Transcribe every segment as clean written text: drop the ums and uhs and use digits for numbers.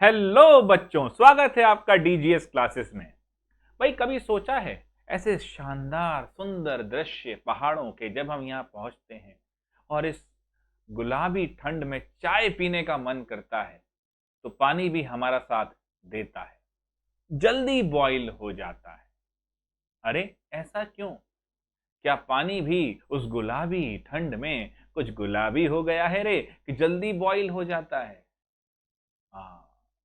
Hello बच्चों, स्वागत है आपका डीजीएस क्लासेस में। भाई कभी सोचा है ऐसे शानदार सुंदर दृश्य पहाड़ों के जब हम यहाँ पहुंचते हैं और इस गुलाबी ठंड में चाय पीने का मन करता है तो पानी भी हमारा साथ देता है, जल्दी बॉईल हो जाता है। अरे ऐसा क्यों? क्या पानी भी उस गुलाबी ठंड में कुछ गुलाबी हो गया है रे कि जल्दी बॉईल हो जाता है? हाँ,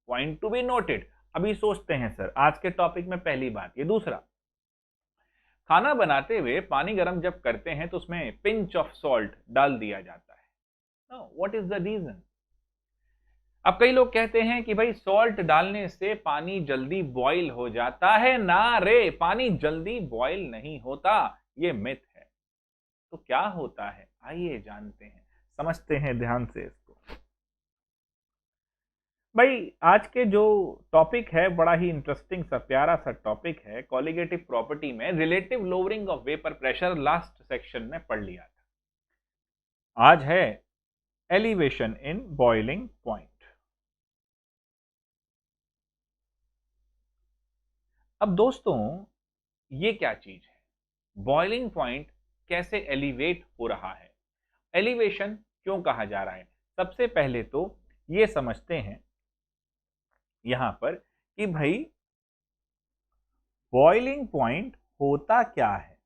पॉइंट टू बी नोटेड। अभी सोचते हैं सर, आज के टॉपिक में पहली बात ये। दूसरा, खाना बनाते हुए पानी गर्म जब करते हैं तो उसमें पिंच ऑफ सॉल्ट डाल दिया जाता है। What is the reason? अब कई लोग कहते हैं कि भाई सॉल्ट डालने से पानी जल्दी बॉईल हो जाता है। ना रे, पानी जल्दी बॉईल नहीं होता, ये मिथ है। तो क्या होता है, आइए जानते हैं, समझते हैं ध्यान से इसको। भाई आज के जो टॉपिक है बड़ा ही इंटरेस्टिंग सा प्यारा सा टॉपिक है। कॉलिगेटिव प्रॉपर्टी में relative lowering of vapour pressure last section में पढ़ लिया था। आज है एलिवेशन इन बॉइलिंग पॉइंट। अब दोस्तों, ये क्या चीज है? बॉइलिंग पॉइंट कैसे एलिवेट हो रहा है, एलिवेशन क्यों कहा जा रहा है? सबसे पहले तो ये समझते हैं यहां पर कि भाई बॉइलिंग पॉइंट होता क्या है।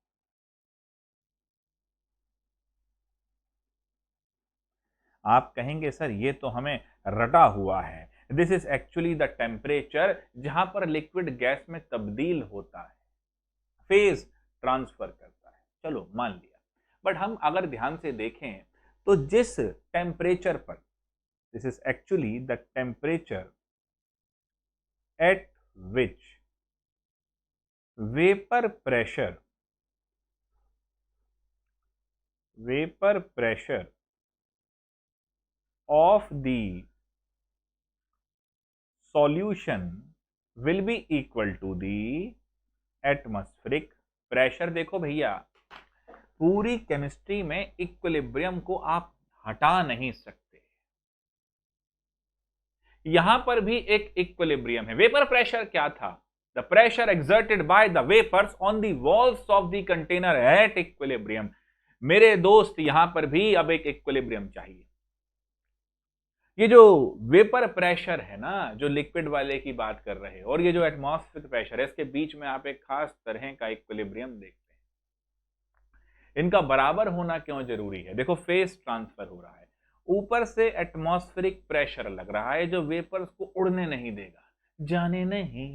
आप कहेंगे सर ये तो हमें रटा हुआ है। This is actually the temperature जहां पर लिक्विड गैस में तब्दील होता है, फेज ट्रांसफर करता है। चलो मान लिया, बट हम अगर ध्यान से देखें तो जिस टेम्परेचर पर, this is actually the temperature at which vapour pressure of the solution will be equal to the atmospheric pressure। देखो भैया, पूरी केमिस्ट्री में इक्विलिब्रियम को आप हटा नहीं सकते। यहां पर भी एक इक्विलिब्रियम है। वेपर प्रेशर क्या था? The pressure exerted by the vapours on the walls of the container at equilibrium. मेरे दोस्त, यहां पर भी अब एक इक्विलिब्रियम चाहिए। ये जो वेपर प्रेशर है ना, जो लिक्विड वाले की बात कर रहे हैं, और ये जो एटमॉस्फेरिक प्रेशर है, इसके बीच में आप एक खास तरह का इक्विलिब्रियम देखते हैं। इनका बराबर होना क्यों जरूरी है? देखो, फेस ट्रांसफर हो रहा है, ऊपर से एटमॉस्फेरिक प्रेशर लग रहा है जो वेपर्स को उड़ने नहीं देगा। जाने नहीं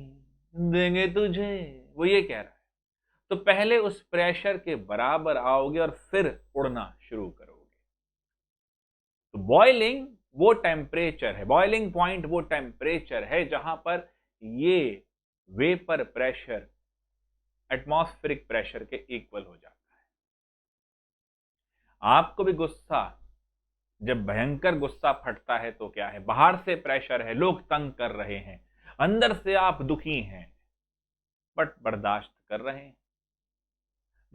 देंगे तुझे, वो ये कह रहा है। तो पहले उस प्रेशर के बराबर आओगे और फिर उड़ना शुरू करोगे। तो बॉइलिंग वो टेम्परेचर है, बॉइलिंग पॉइंट वो टेम्परेचर है जहां पर ये वेपर प्रेशर एटमॉस्फेरिक प्रेशर के इक्वल हो जाता है। आपको भी गुस्सा, जब भयंकर गुस्सा फटता है तो क्या है? बाहर से प्रेशर है, लोग तंग कर रहे हैं, अंदर से आप दुखी हैं बट बर्दाश्त कर रहे हैं।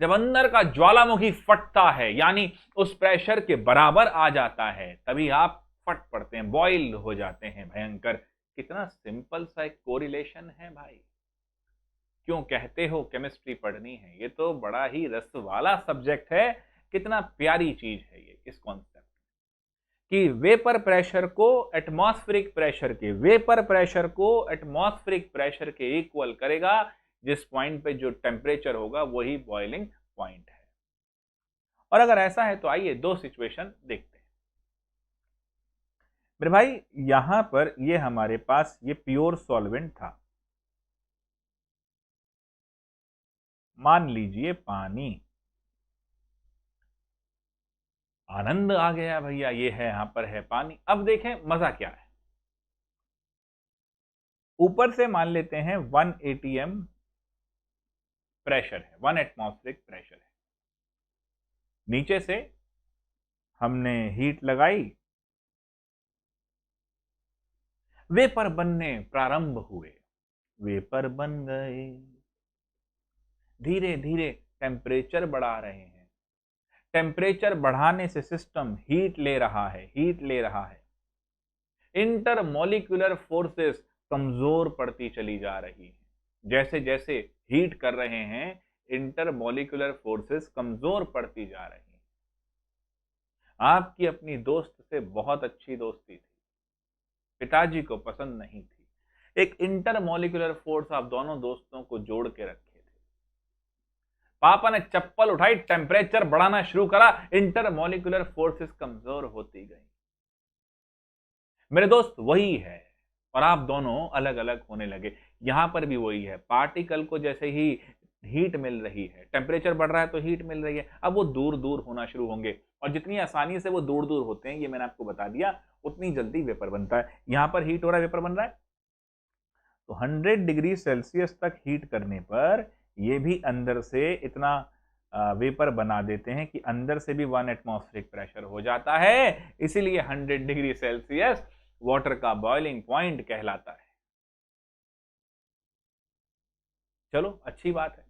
जब अंदर का ज्वालामुखी फटता है, यानी उस प्रेशर के बराबर आ जाता है, तभी आप फट पड़ते हैं, बॉइल हो जाते हैं भयंकर। कितना सिंपल सा एक कोरिलेशन है भाई। क्यों कहते हो केमिस्ट्री पढ़नी है? ये तो बड़ा ही रस वाला सब्जेक्ट है। कितना प्यारी चीज है ये, इस कॉन्सेप्ट कि वेपर प्रेशर को एटमॉस्फेरिक प्रेशर के, वेपर प्रेशर को एटमॉस्फेरिक प्रेशर के इक्वल करेगा। जिस पॉइंट पे जो टेम्परेचर होगा वही बॉइलिंग पॉइंट है। और अगर ऐसा है तो आइए दो सिचुएशन देखते हैं। मेरे भाई, यहां पर ये हमारे पास ये प्योर सॉल्वेंट था, मान लीजिए पानी। आनंद आ गया भैया, ये है, यहां पर है पानी। अब देखें मजा क्या है। ऊपर से मान लेते हैं 1 एटीएम प्रेशर है, 1 एटमॉस्फेरिक प्रेशर है। नीचे से हमने हीट लगाई, वेपर बनने प्रारंभ हुए, वेपर बन गए। धीरे धीरे टेम्परेचर बढ़ा रहे हैं। टेम्परेचर बढ़ाने से सिस्टम हीट ले रहा है, हीट ले रहा है। इंटरमॉलिक्यूलर फोर्सेस कमजोर पड़ती चली जा रही है। जैसे जैसे हीट कर रहे हैं, इंटरमॉलिक्यूलर फोर्सेस कमजोर पड़ती जा रही हैं। आपकी अपनी दोस्त से बहुत अच्छी दोस्ती थी, पिताजी को पसंद नहीं थी। एक इंटरमॉलिक्यूलर फोर्स आप दोनों दोस्तों को जोड़ के रखे थे। पापा ने चप्पल उठाई, टेम्परेचर बढ़ाना शुरू करा, इंटरमॉलिक्यूलर फोर्सेस कमजोर होती गई। मेरे दोस्त वही है और आप दोनों अलग अलग होने लगे। यहां पर भी वही है, पार्टिकल को जैसे ही हीट मिल रही है, टेम्परेचर बढ़ रहा है तो हीट मिल रही है, अब वो दूर दूर होना शुरू होंगे और जितनी आसानी से वो दूर दूर होते हैं, ये मैंने आपको बता दिया, उतनी जल्दी वेपर बनता है। यहां पर हीट हो रहा है, वेपर बन रहा है। तो 100 डिग्री सेल्सियस तक हीट करने पर ये भी अंदर से इतना वेपर बना देते हैं कि अंदर से भी 1 एटमॉस्फेरिक प्रेशर हो जाता है। इसीलिए 100 डिग्री सेल्सियस वाटर का बॉइलिंग पॉइंट कहलाता है। चलो अच्छी बात है।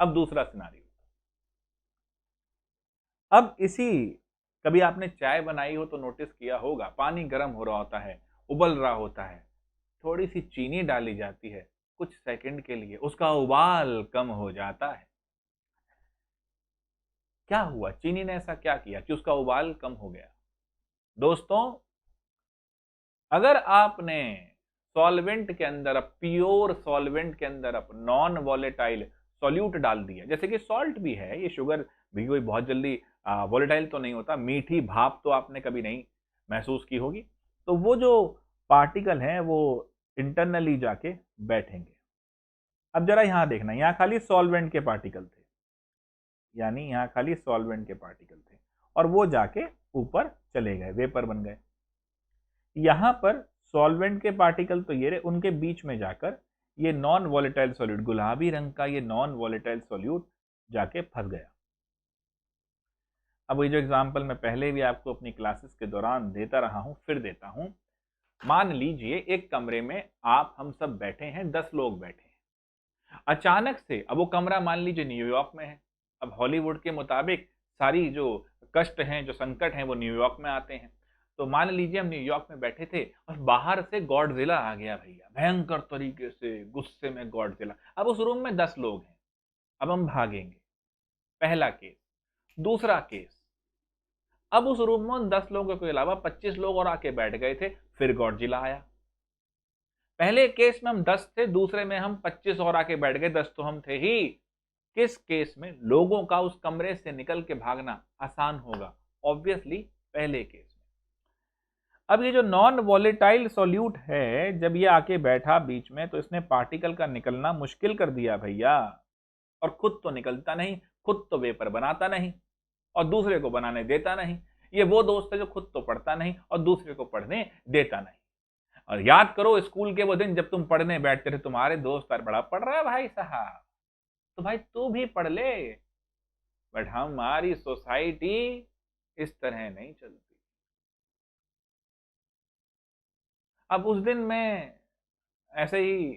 अब दूसरा सिनारियो। अब इसी, कभी आपने चाय बनाई हो तो नोटिस किया होगा, पानी गर्म हो रहा होता है, उबल रहा होता है, थोड़ी सी चीनी डाली जाती है, कुछ सेकंड के लिए उसका उबाल कम हो जाता है। क्या हुआ, चीनी ने ऐसा क्या किया कि उसका उबाल कम हो गया? दोस्तों, अगर आपने सॉल्वेंट के अंदर, प्योर सॉल्वेंट के अंदर अब नॉन वॉलेटाइल सॉल्यूट डाल दिया, जैसे कि सॉल्ट भी है, ये शुगर भी कोई बहुत जल्दी वॉलेटाइल तो नहीं होता, मीठी भाप तो आपने कभी नहीं महसूस की होगी, तो वो जो पार्टिकल हैं वो इंटरनली जाके बैठेंगे। अब जरा यहां देखना, यहां खाली सॉल्वेंट के पार्टिकल थे, यानी यहां खाली सॉल्वेंट के पार्टिकल थे और वो जाके ऊपर चले गए, वेपर बन गए। यहां पर सॉल्वेंट के पार्टिकल तो ये रहे, उनके बीच में जाकर ये नॉन वॉलेटाइल सॉल्यूट, गुलाबी रंग का ये नॉन वॉलेटाइल सॉल्यूट जाके फंस गया। अब ये जो एग्जांपल मैं पहले भी आपको अपनी क्लासेस के दौरान देता रहा हूं, फिर देता हूं। मान लीजिए एक कमरे में आप हम सब बैठे हैं, 10 लोग बैठे हैं। अचानक से अब वो कमरा मान लीजिए न्यूयॉर्क में है। अब हॉलीवुड के मुताबिक सारी जो कष्ट हैं, जो संकट हैं, वो न्यूयॉर्क में आते हैं। तो मान लीजिए हम न्यूयॉर्क में बैठे थे और बाहर से गॉडजिला आ गया भैया, भयंकर तरीके से गुस्से में गॉडजिला। अब उस रूम में 10 लोग हैं, अब हम भागेंगे। पहला केस। दूसरा केस, अब उस रूम में उन 10 लोगों के अलावा 25 लोग और आके बैठ गए थे, फिर गॉडजिला आया। पहले केस में हम 10 थे, दूसरे में हम 25 और आके बैठ गए, 10 तो हम थे ही। किस केस में लोगों का उस कमरे से निकल के भागना आसान होगा? ऑब्वियसली पहले केस में। अब ये जो नॉन वॉलेटाइल सॉल्यूट है, जब ये आके बैठा बीच में, तो इसने पार्टिकल का निकलना मुश्किल कर दिया भैया। और खुद तो निकलता नहीं, खुद तो वेपर बनाता नहीं और दूसरे को बनाने देता नहीं। ये वो दोस्त है जो खुद तो पढ़ता नहीं और दूसरे को पढ़ने देता नहीं। और याद करो स्कूल के वो दिन जब तुम पढ़ने बैठते थे, तुम्हारे दोस्त यार बड़ा पढ़ रहा है भाई साहब, तो भाई तू भी पढ़ ले। बट हमारी सोसाइटी इस तरह नहीं चलती। अब उस दिन मैं ऐसे ही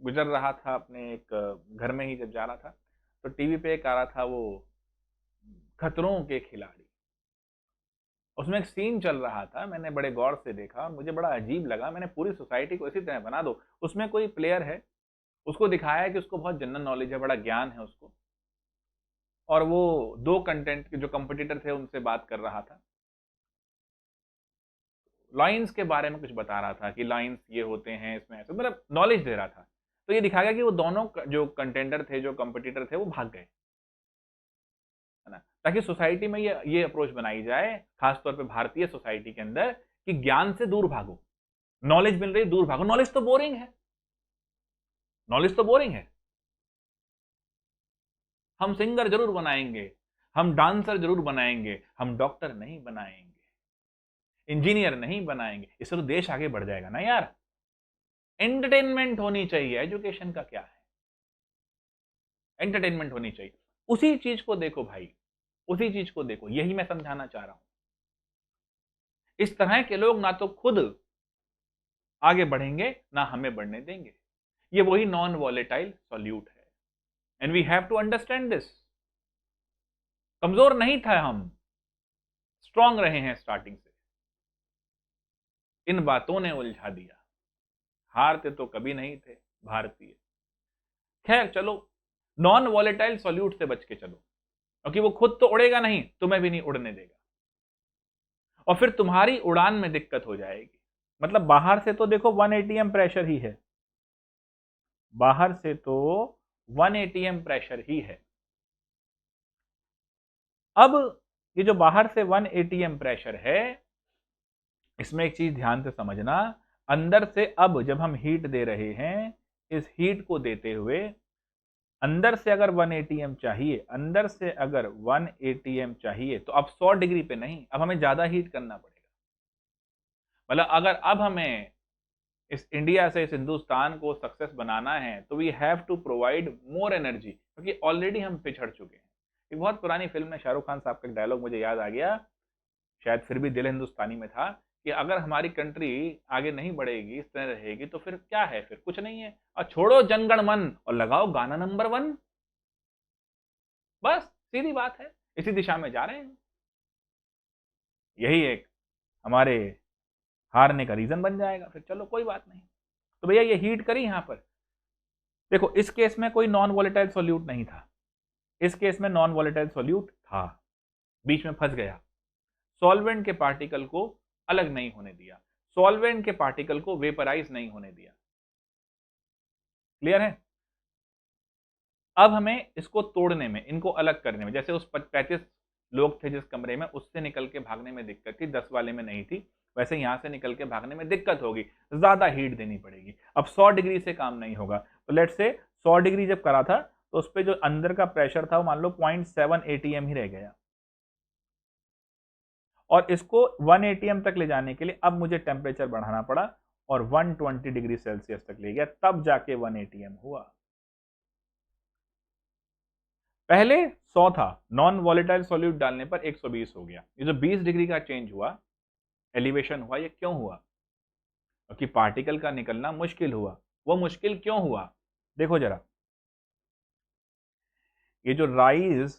गुजर रहा था, अपने एक घर में ही जब जा रहा था, तो टीवी पे एक आ रहा था वो खतरों के खिलाड़ी। उसमें एक सीन चल रहा था, मैंने बड़े गौर से देखा और मुझे बड़ा अजीब लगा। मैंने पूरी सोसाइटी को इसी तरह बना दो, उसमें कोई प्लेयर है, उसको दिखाया है कि उसको बहुत जनरल नॉलेज है, बड़ा ज्ञान है उसको, और वो दो कंटेंट के जो कंपटीटर थे उनसे बात कर रहा था, लाइंस के बारे में कुछ बता रहा था कि लाइंस ये होते हैं, इसमें ऐसे, मतलब नॉलेज दे रहा था। तो ये दिखाया गया कि वो दोनों जो कंटेंडर थे, जो कंपटीटर थे, वो भाग गए, है ना, ताकि सोसाइटी में ये अप्रोच बनाई जाए, खासतौर पे भारतीय सोसाइटी के अंदर, कि ज्ञान से दूर भागो, नॉलेज मिल रही दूर भागो, नॉलेज तो बोरिंग है, नॉलेज तो बोरिंग है। हम सिंगर जरूर बनाएंगे, हम डांसर जरूर बनाएंगे, हम डॉक्टर नहीं बनाएंगे, इंजीनियर नहीं बनाएंगे, इससे तो देश आगे बढ़ जाएगा ना यार। एंटरटेनमेंट होनी चाहिए, एजुकेशन का क्या है, एंटरटेनमेंट होनी चाहिए। उसी चीज को देखो भाई, उसी चीज को देखो, यही मैं समझाना चाह रहा हूं। इस तरह के लोग ना तो खुद आगे बढ़ेंगे ना हमें बढ़ने देंगे। ये वही नॉन वॉलेटाइल सॉल्यूट है, and we have to understand this. कमजोर नहीं था हम, स्ट्रांग रहे हैं स्टार्टिंग से। इन बातों ने उलझा दिया, हारते तो कभी नहीं थे भारतीय। खैर चलो, नॉन वॉलेटाइल सॉल्यूट से बच के चलो, क्योंकि वो खुद तो उड़ेगा नहीं, तुम्हें भी नहीं उड़ने देगा, और फिर तुम्हारी उड़ान में दिक्कत हो जाएगी। मतलब बाहर से तो देखो 1 एटीएम प्रेशर ही है, बाहर से तो 1 एटीएम प्रेशर ही है। अब ये जो बाहर से 1 एटीएम प्रेशर है, इसमें एक चीज ध्यान से समझना, अंदर से अब जब हम हीट दे रहे हैं, इस हीट को देते हुए अंदर से अगर 1 एटीएम चाहिए, अंदर से अगर 1 एटीएम चाहिए, तो अब 100 डिग्री पे नहीं, अब हमें ज्यादा हीट करना पड़ेगा। मतलब अगर अब हमें इस इंडिया से इस हिंदुस्तान को सक्सेस बनाना है, तो we have to provide more energy, क्योंकि ऑलरेडी हम पिछड़ चुके हैं। एक बहुत पुरानी फिल्म में शाहरुख खान साहब का एक डायलॉग मुझे याद आ गया, शायद फिर भी दिल हिंदुस्तानी में था, कि अगर हमारी कंट्री आगे नहीं बढ़ेगी, इस तरह रहेगी, तो फिर क्या है, फिर कुछ नहीं है, और छोड़ो जनगण मन और लगाओ गाना नंबर 1। बस सीधी बात है, इसी दिशा में जा रहे हैं। यही एक हमारे हारने का रीजन बन जाएगा, फिर चलो कोई बात नहीं। तो भैया ये हीट करी यहां पर, देखो इस केस में कोई नॉन वॉलेटाइल सॉल्यूट नहीं था, इस केस में नॉन वॉलेटाइल सॉल्यूट था, बीच में फंस गया, सॉल्वेंट के पार्टिकल को अलग नहीं होने दिया, सॉल्वेंट के पार्टिकल को वेपराइज नहीं होने दिया। क्लियर है? अब हमें इसको तोड़ने में, इनको अलग करने में, जैसे उस 35 लोग थे जिस कमरे में, उससे निकल के भागने में दिक्कत थी, 10 वाले में नहीं थी, वैसे यहां से निकल के भागने में दिक्कत होगी, ज्यादा हीट देनी पड़ेगी। अब 100 डिग्री से काम नहीं होगा, तो लेट्स से 100 डिग्री जब करा था, तो उस पर जो अंदर का प्रेशर था वो मान लो 0.7 एटीएम ही रह गया, और इसको 1 एटीएम तक ले जाने के लिए अब मुझे टेम्परेचर बढ़ाना पड़ा, और 120 डिग्री सेल्सियस तक ले गया, तब जाके 1 एटीएम हुआ। पहले 100 था, नॉन वॉलेटाइल सॉल्यूट डालने पर 120 हो गया। ये जो 20 डिग्री का चेंज हुआ, एलिवेशन हुआ, ये क्यों हुआ? क्योंकि पार्टिकल का निकलना मुश्किल हुआ। वो मुश्किल क्यों हुआ? देखो जरा, ये जो राइज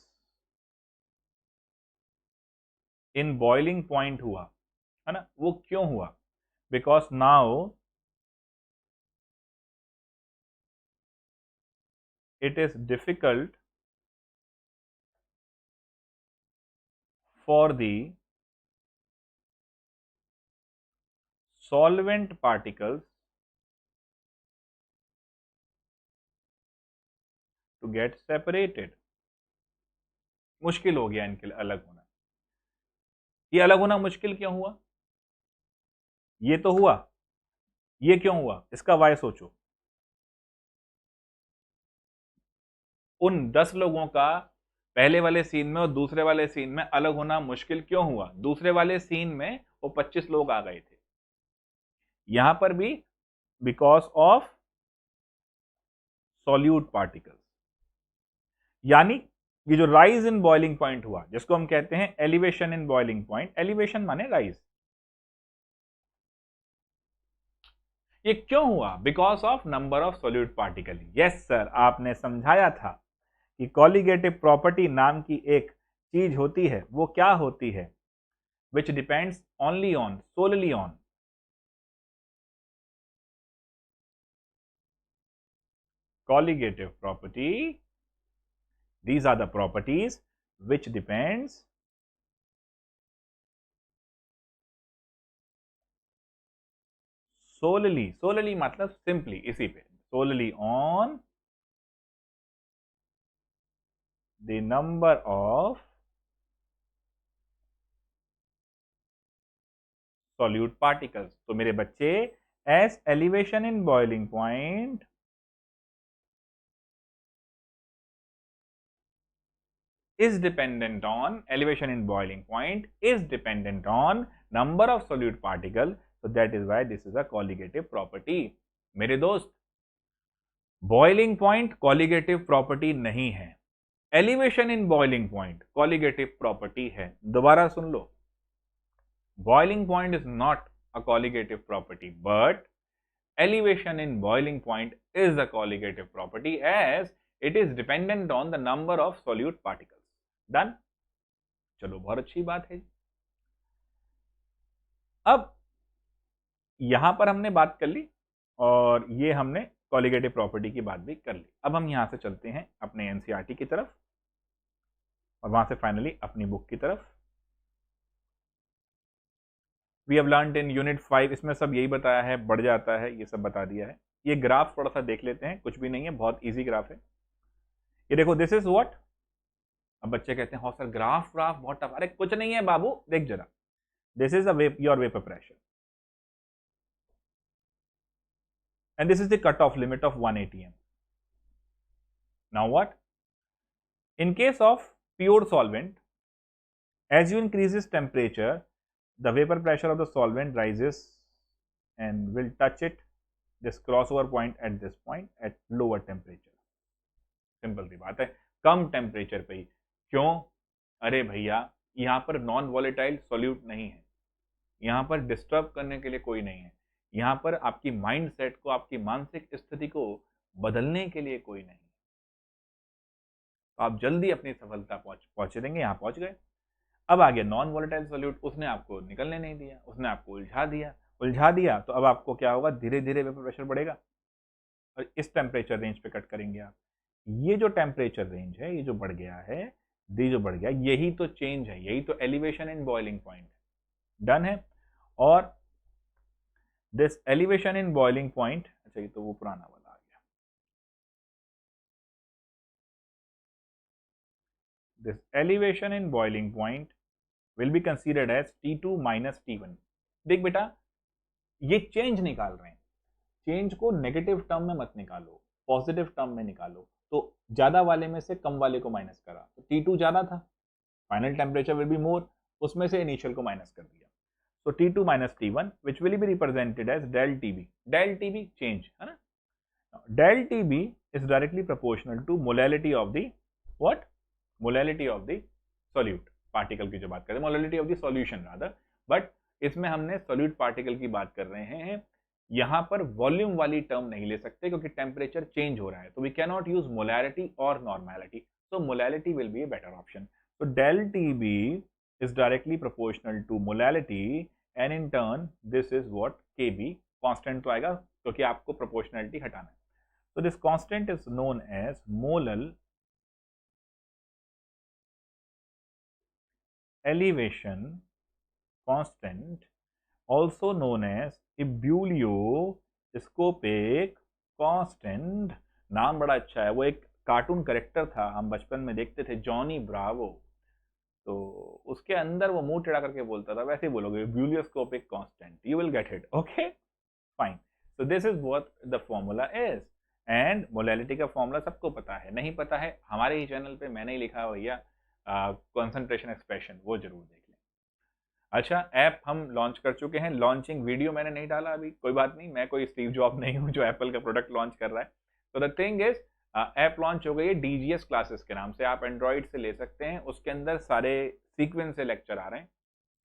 इन बॉइलिंग पॉइंट हुआ है ना, वो क्यों हुआ? Because now it is difficult for the solvent particles to get separated। मुश्किल हो गया इनके लिए अलग होना। ये अलग होना मुश्किल क्यों हुआ? ये तो हुआ, ये क्यों हुआ? इसका वाय सोचो। उन 10 लोगों का पहले वाले सीन में और दूसरे वाले सीन में अलग होना मुश्किल क्यों हुआ? दूसरे वाले सीन में वो 25 लोग आ गए थे, यहां पर भी बिकॉज ऑफ सॉल्यूट पार्टिकल्स। यानी ये जो राइज इन बॉइलिंग पॉइंट हुआ, जिसको हम कहते हैं elevation in boiling point, elevation माने राइज, ये क्यों हुआ? Because of number of solute particle. Yes sir, आपने समझाया था कि कॉलिगेटिव प्रॉपर्टी नाम की एक चीज होती है, वो क्या होती है? Which depends only on, solely on colligative property। These are the properties which depends solely, solely मतलब simply, इसी पे, solely on the number of solute particles। तो मेरे बच्चे, as elevation in boiling point is dependent on, elevation in boiling point is dependent on number of solute particle, so that is why this is a colligative property। मेरे दोस्त, boiling point colligative property नहीं है, elevation in boiling point colligative property है। दोबारा सुन लो, boiling point is not a colligative property, but elevation in boiling point is a colligative property as it is dependent on the number of solute particles। Done? चलो बहुत अच्छी बात है। अब यहां पर हमने बात कर ली और ये हमने कॉलिगेटिव प्रॉपर्टी की बात भी कर ली। अब हम यहां से चलते हैं अपने एनसीईआरटी की तरफ और वहां से फाइनली अपनी बुक की तरफ। We have learned in unit 5, इसमें सब यही बताया है, बढ़ जाता है, ये सब बता दिया है। ये ग्राफ थोड़ा सा देख लेते हैं, कुछ भी नहीं है, बहुत इजी ग्राफ है। ये देखो, दिस इज व्हाट। अब बच्चे कहते हैं हो सर ग्राफ ग्राफ बहुत टफ। अरे कुछ नहीं है बाबू, देख जरा, this is your vapour pressure and this is the cutoff limit of 1 atm. Now what? In case of pure solvent, as you increases temperature, the vapor pressure of the solvent rises and will touch it, this crossover point at this point at lower temperature. Simple सी बात है, कम temperature पे ही। क्यों? अरे भैया, यहाँ पर non volatile solute नहीं है, यहाँ पर डिस्टर्ब करने के लिए कोई नहीं है, यहाँ पर आपकी माइंड सेट को, आपकी मानसिक स्थिति को बदलने के लिए कोई नहीं। तो आप जल्दी अपनी सफलता पहुंचे देंगे। यहाँ पहुंच गए। अब आगे नॉन वॉलेटाइल सॉल्यूट, उसने आपको निकलने नहीं दिया, उसने आपको उलझा दिया। तो अब आपको क्या होगा, धीरे धीरे वेपर प्रेशर बढ़ेगा और इस टेम्परेचर रेंज पे कट करेंगे आप। ये जो टेम्परेचर रेंज है, ये जो बढ़ गया है, ये जो बढ़ गया, यही तो चेंज है, यही तो elevation in boiling point done है। और this elevation in boiling point, अच्छा ये तो वो पुराना वाला आ गया, this elevation in boiling point will be considered as T2 minus T1। देख बेटा, ये चेंज निकाल रहे हैं, चेंज को नेगेटिव टर्म में मत निकालो, पॉजिटिव टर्म में निकालो। तो ज्यादा वाले में से कम वाले को माइनस करा, तो T2 ज्यादा था, final temperature will be more, उसमें से इनिशियल को माइनस कर दिया। तो T2 minus T1 which will be represented as del TB। Del TB change है ना, del TB is directly proportional to molality of the what, molality of the solute particle की जो बात करें, molality of the solution rather, but इसमें हमने solute particle की बात कर रहे हैं। यहां पर वॉल्यूम वाली टर्म नहीं ले सकते क्योंकि टेम्परेचर चेंज हो रहा है, तो we can not use molarity और normality, so molality will be a better option. तो del TB is directly proportional to molality and in turn this is what Kb constant तो आएगा क्योंकि आपको proportionality हटाना है। So this constant is known as molal elevation constant, also known as ebullioscopic constant। नाम बड़ा अच्छा है, वो एक कार्टून करेक्टर था, हम बचपन में देखते थे, जॉनी ब्रावो। तो उसके अंदर वो मुंह टेढ़ा करके बोलता था, वैसे ही बोलोगे ebullioscopic constant, you will get it. Okay fine. So this is what the formula is. And molality का फॉर्मूला सबको पता है, नहीं पता है हमारे ही चैनल पे मैंने ही लिखा है भैया, कंसंट्रेशन एक्सप्रेशन, वो जरूर देख लें। अच्छा, ऐप हम लॉन्च कर चुके हैं, लॉन्चिंग वीडियो मैंने नहीं डाला अभी, कोई बात नहीं, मैं कोई स्टीव जॉब नहीं हूँ जो एप्पल का प्रोडक्ट लॉन्च कर रहा है। तो the thing is, app launch हो गई है DGS क्लासेस के नाम से, आप एंड्रॉइड से ले सकते हैं। उसके अंदर सारे सीक्वेंस से लेक्चर आ रहे हैं,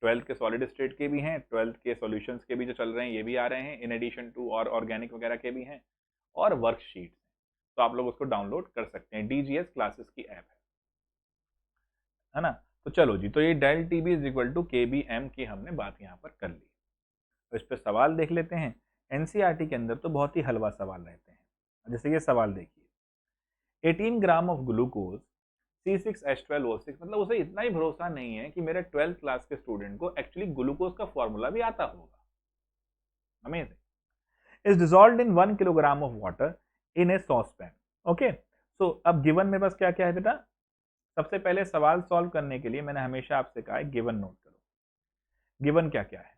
12th के सॉलिड स्टेट के भी हैं, 12th के सॉल्यूशंस के भी जो चल रहे हैं ये भी आ रहे हैं, इन एडिशन टू और ऑर्गेनिक वगैरह के भी हैं, और वर्कशीट। तो आप लोग उसको डाउनलोड कर सकते हैं, DGS क्लासेस की ऐप है ना। तो चलो जी, तो ये del TB is equal to KBM की हमने बात यहाँ पर कर ली। तो इस पर सवाल देख लेते हैं। NCERT के अंदर तो बहुत ही हलवा सवाल रहते हैं, जैसे ये सवाल देखिए, 18 ग्राम ऑफ ग्लूकोज C6H12O6, मतलब उसे इतना ही भरोसा नहीं है कि मेरे 12th क्लास के स्टूडेंट को एक्चुअली ग्लूकोज का फॉर्मूला भी आता होगा। Amazing. Is dissolved in 1 kilogram of water in a saucepan. Okay, so अब गिवन में बस क्या क्या है बेटा, सबसे पहले सवाल सॉल्व करने के लिए मैंने हमेशा आपसे कहा है गिवन नोट करो। गिवन क्या क्या है,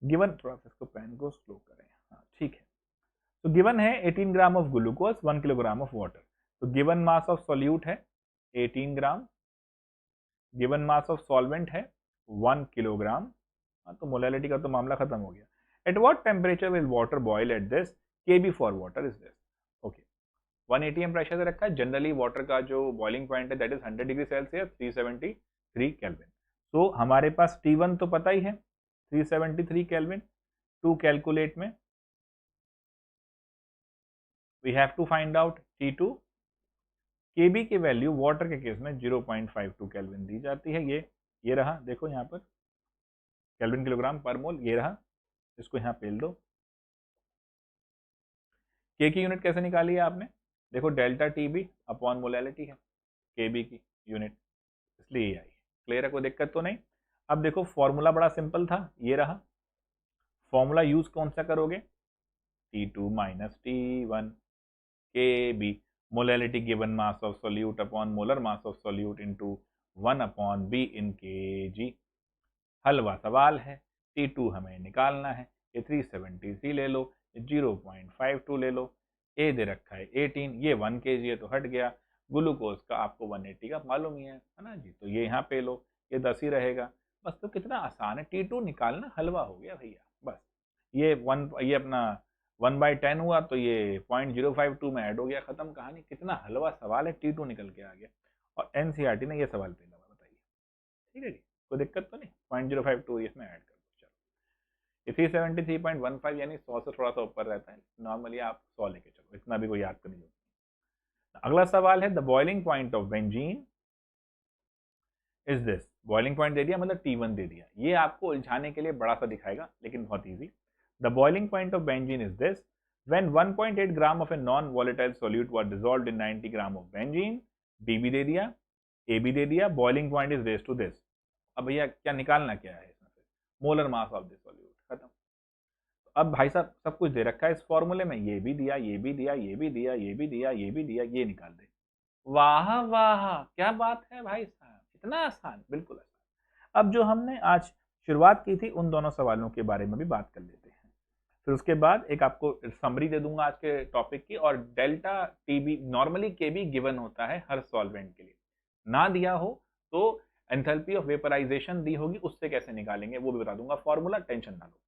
गिवन, थोड़ा सा इसको पेन को स्लो करें, हाँ ठीक है। तो गिवन है 18 gram of glucose 1 kilogram of water. तो गिवन मास ऑफ सॉल्यूट है 18 ग्राम, गिवन मास ऑफ सॉल्वेंट है 1 किलोग्राम। तो मोलैलिटी का तो मामला खत्म हो गया। At what temperature will water boil at this, Kb for water is this. Okay, 1 atm pressure से रखा है, जनरली वाटर का जो बॉइलिंग पॉइंट है that is 100 degree Celsius, 373 kelvin. तो हमारे पास T1 तो पता ही है 373 केल्विन, टू कैलकुलेट में we have to find out T2। Kb की वैल्यू वाटर के केस में 0.52 केल्विन दी जाती है। ये रहा, देखो यहाँ पर केल्विन किलोग्राम पर मोल, ये रहा। इसको यहाँ पेल दो। के की यूनिट कैसे निकाली है आपने? देखो delta T B upon molality है के बी की यूनिट, इसलिए ये आई। क्लियर है, कोई दिक्कत तो नहीं। अब देखो फॉर्मूला बड़ा सिंपल था, ये रहा फॉर्मूला। यूज कौन सा करोगे? T2 minus T1 Kb, molality given mass of solute upon molar mass of solute into 1 upon B in Kg। हलवा सवाल है, T2 हमें निकालना है, ये 373 ले लो, 0.52 ले लो, A दे रखा है 18, ये 1 kg है तो हट गया। ग्लूकोज का आपको 180 का मालूम ही है ना जी, तो ये यहाँ पे लो, ये 10 ही रहेगा बस। तो कितना आसान है, T2 निकालना हलवा हो गया भैया बस। ये अपना 1/10 हुआ तो ये 0.052 में ऐड हो गया, खत्म कहानी। कितना हलवा सवाल है, T2 निकल के आ गया और एनसीईआरटी ने ये सवाल पेला हुआ, बताइए। ठीक है जी, कोई दिक्कत तो नहीं। 0.052 इसमें ऐड कर दो। चलो, 373.15 यानी 100 से थोड़ा सा ऊपर रहता है, नॉर्मली आप 100 लेके चलो, इतना भी कोई याद करने की जरूरत नहीं। अगला सवाल है the boiling point of benzene is this. Boiling point दे दिया मतलब T1 दे दिया, ये आपको उलझाने के लिए बड़ा सा दिखाएगा लेकिन बहुत easy. The boiling point of benzene is this when 1.8 gram of a non volatile solute was dissolved in 90 gram of benzene. B भी दे दिया, ए भी दे दिया, boiling point is raise to this. अब भैया क्या निकालना क्या है इसमें से? Molar mass of this solute, खत्म। तो अब भाई साहब सब कुछ दे रखा है इस फॉर्मूले में, ये भी दिया, ये भी दिया, ये भी दिया, ये भी दिया, ये भी दिया, ये निकाल दे। वाह वाह, क्या बात है भाई साहब, इतना आसान, बिल्कुल आसान। अब जो हमने आज शुरुआत की थी उन दोनों सवालों के बारे में भी बात कर लेते हैं, फिर उसके बाद एक आपको समरी दे दूंगा आज के टॉपिक की। और डेल्टा टीबी नॉर्मली के भी गिवन होता है हर सॉल्वेंट के लिए, ना दिया हो तो एंथैल्पी ऑफ वेपराइजेशन दी होगी, उससे कैसे निकालेंगे वो भी बता दूंगा फॉर्मूला, टेंशन ना लो।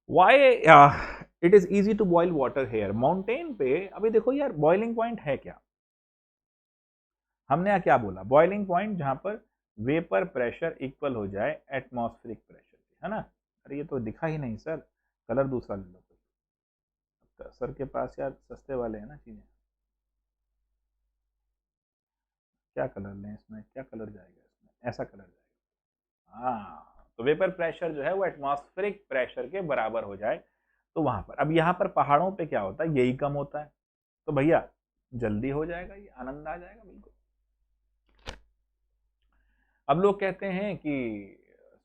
Why it is easy to boil water here mountain पे। अभी देखो यार बॉइलिंग पॉइंट है क्या, हमने क्या बोला? बॉइलिंग पॉइंट जहां पर वेपर प्रेशर इक्वल हो जाए एटमॉस्फेरिक प्रेशर के, है ना। अरे ये तो दिखा ही नहीं सर, कलर दूसरा ले लो। तो सर के पास यार सस्ते वाले हैं ना चीजें, क्या कलर लें इसमें, क्या कलर जाएगा इसमें? ऐसा कलर जाएगा। हाँ, तो वेपर प्रेशर जो है वो एटमॉस्फेरिक प्रेशर के बराबर हो जाए तो वहां पर। अब यहाँ पर पहाड़ों पे क्या होता है, यही कम होता है, तो भैया जल्दी हो जाएगा, ये आनंद आ जाएगा बिल्कुल। अब लोग कहते हैं कि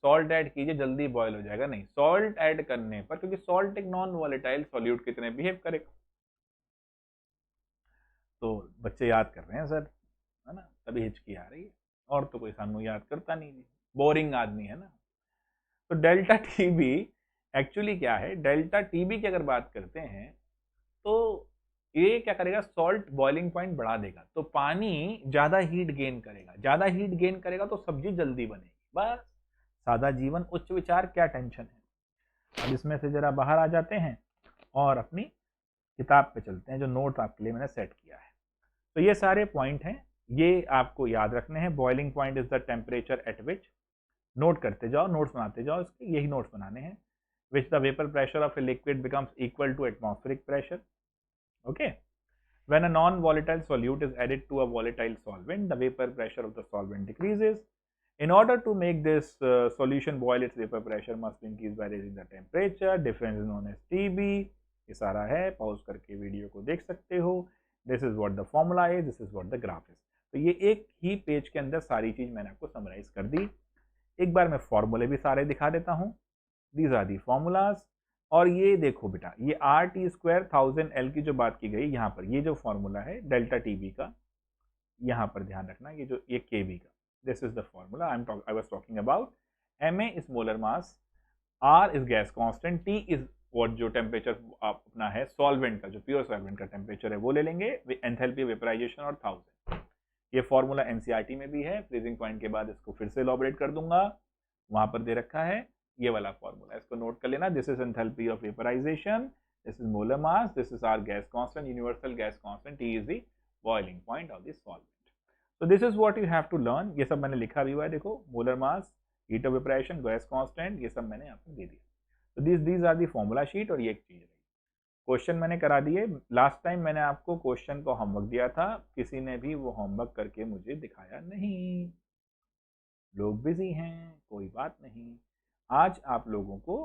सॉल्ट ऐड कीजिए जल्दी बॉयल हो जाएगा, नहीं, सॉल्ट ऐड करने पर, क्योंकि सॉल्ट एक नॉन वॉलेटाइल सॉल्यूट की तरह बिहेव करेगा। तो बच्चे याद कर रहे हैं सर, है ना, तभी हिचकी आ रही है, और तो कोई सानू याद करता नहीं, बोरिंग आदमी है ना। तो डेल्टा टीबी एक्चुअली क्या है? डेल्टा टीबी की अगर बात करते हैं तो ये क्या करेगा, सॉल्ट बॉइलिंग पॉइंट बढ़ा देगा, तो पानी ज्यादा हीट गेन करेगा, ज्यादा हीट गेन करेगा तो सब्जी जल्दी बनेगी, बस। सादा जीवन उच्च विचार, क्या टेंशन है। अब इसमें से जरा बाहर आ जाते हैं और अपनी किताब पे चलते हैं, जो नोट आपके लिए मैंने सेट किया है। तो ये सारे पॉइंट हैं, ये आपको याद रखने हैं। Boiling point is the temperature at which, note करते जाओ, नोट्स बनाते जाओ, इसके यही नोट्स बनाने हैं। Which the vapour pressure of a liquid becomes equal to atmospheric pressure. Okay, when a non-volatile solute is added to a volatile solvent, the vapor pressure of the solvent decreases. In order to make this solution boil, its vapor pressure must be increased by raising the temperature. Difference is known as TB. ये सारा है, pause करके video को देख सकते हो। This is what the formula is, this is what the graph is. तो ये एक ही पेज के अंदर सारी चीज मैंने आपको समराइज कर दी। एक बार मैं फॉर्मूले भी सारे दिखा देता हूँ। These are the formulas. और ये देखो बेटा, ये आर टी स्क्वायर 1000 L की जो बात की गई यहाँ पर, ये जो फॉर्मूला है डेल्टा टीबी का, यहाँ पर ध्यान रखना, ये जो ये के बी का, this is the formula I was talking about. M A is molar mass, R is gas constant, T is what जो टेम्परेचर अपना है सॉल्वेंट का, जो प्योर सॉल्वेंट का टेम्परेचर है वो ले लेंगे, एंथैल्पी वेपराइजेशन और 1000। ये फॉर्मूला एनसीईआरटी में भी है, फ्रीजिंग पॉइंट के बाद इसको फिर से इलॉबरेट कर दूंगा, वहां पर दे रखा है ये वाला फॉर्मूला, इसको नोट कर लेना। This is enthalpy of vaporization, this is molar mass, this is our gas constant, universal gas constant, T is the boiling point of this solvent. तो this is what you have to learn. ये सब मैंने लिखा भी हुआ है, देखो, molar mass, heat of vaporization, gas constant, ये सब मैंने आपको दे दिया। तो these are the formula sheet. और ये एक चीज रही, क्वेश्चन मैंने करा दिए। लास्ट टाइम मैंने आपको क्वेश्चन का होमवर्क दिया था, किसी ने भी वो होमवर्क करके मुझे दिखाया नहीं, लोग बिजी हैं, कोई बात नहीं। आज आप लोगों को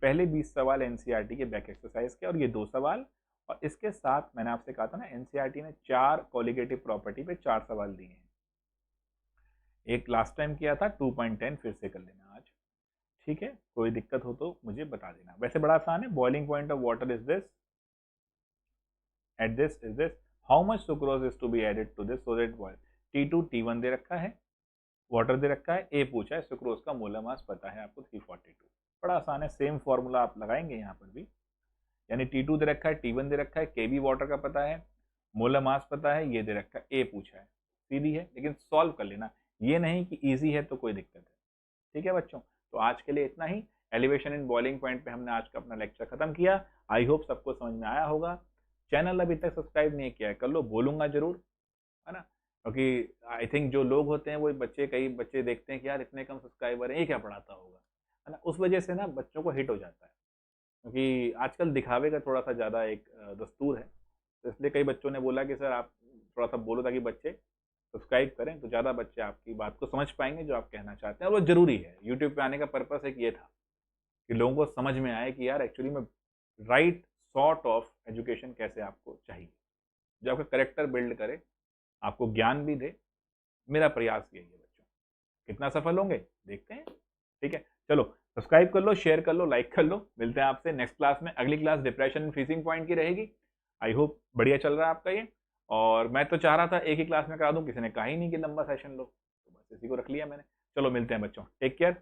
पहले 20 सवाल एनसीईआरटी के बैक एक्सरसाइज के और ये 2 सवाल, और इसके साथ मैंने आपसे कहा था ना एनसीईआरटी ने 4 कोलिगेटिव प्रॉपर्टी पे 4 सवाल दिए हैं। एक लास्ट टाइम किया था 2.10, फिर से कर लेना आज, ठीक है। कोई दिक्कत हो तो मुझे बता देना। वैसे बड़ा आसान है। Boiling point of water is this, at this is this, how much sucrose is to be added to this so that boil. T2 T1 दे रखा है, वाटर दे रखा है, ए पूछा है, सुक्रोज का मोलर मास पता है आपको 342। बड़ा आसान है, सेम फॉर्मूला आप लगाएंगे यहाँ पर भी। यानी T2 दे रखा है, T1 दे रखा है, के भी वाटर का पता है, मोलर मास पता है, ये दे रखा है, ए पूछा है। सीधी है, लेकिन सॉल्व कर लेना, ये नहीं कि इजी है तो कोई दिक्कत है। ठीक है बच्चों, तो आज के लिए इतना ही। एलिवेशन इन बॉइलिंग पॉइंट पे हमने आज का अपना लेक्चर खत्म किया। आई होप सबको समझ में आया होगा। चैनल अभी तक सब्सक्राइब नहीं किया है, कर लो, बोलूंगा जरूर, है ना। क्योंकि आई थिंक जो लोग होते हैं वो बच्चे, कई बच्चे देखते हैं कि यार इतने कम सब्सक्राइबर हैं, ये क्या पढ़ाता होगा, है ना। उस वजह से ना बच्चों को हिट हो जाता है, क्योंकि आजकल दिखावे का थोड़ा सा ज़्यादा एक दस्तूर है। तो इसलिए कई बच्चों ने बोला कि सर आप थोड़ा सा बोलो ताकि बच्चे सब्सक्राइब करें, तो ज़्यादा बच्चे आपकी बात को समझ पाएंगे जो आप कहना चाहते हैं। और वो ज़रूरी है, यूट्यूब पे आने का पर्पस एक ये था कि लोगों को समझ में आए कि यार एक्चुअली में राइट सॉर्ट ऑफ एजुकेशन कैसे आपको चाहिए, जो आपका करेक्टर बिल्ड करे, आपको ज्ञान भी दे। मेरा प्रयास यही है बच्चों। कितना सफल होंगे देखते हैं, ठीक है। चलो, सब्सक्राइब कर लो, शेयर कर लो, लाइक कर लो। मिलते हैं आपसे नेक्स्ट क्लास में। अगली class depression and freezing point की रहेगी। आई होप बढ़िया चल रहा है आपका ये। और मैं तो चाह रहा था एक ही क्लास में करा दूं, किसी ने कहा ही नहीं कि लंबा सेशन लो, तो बस इसी को रख लिया मैंने। चलो मिलते हैं बच्चों, टेक केयर।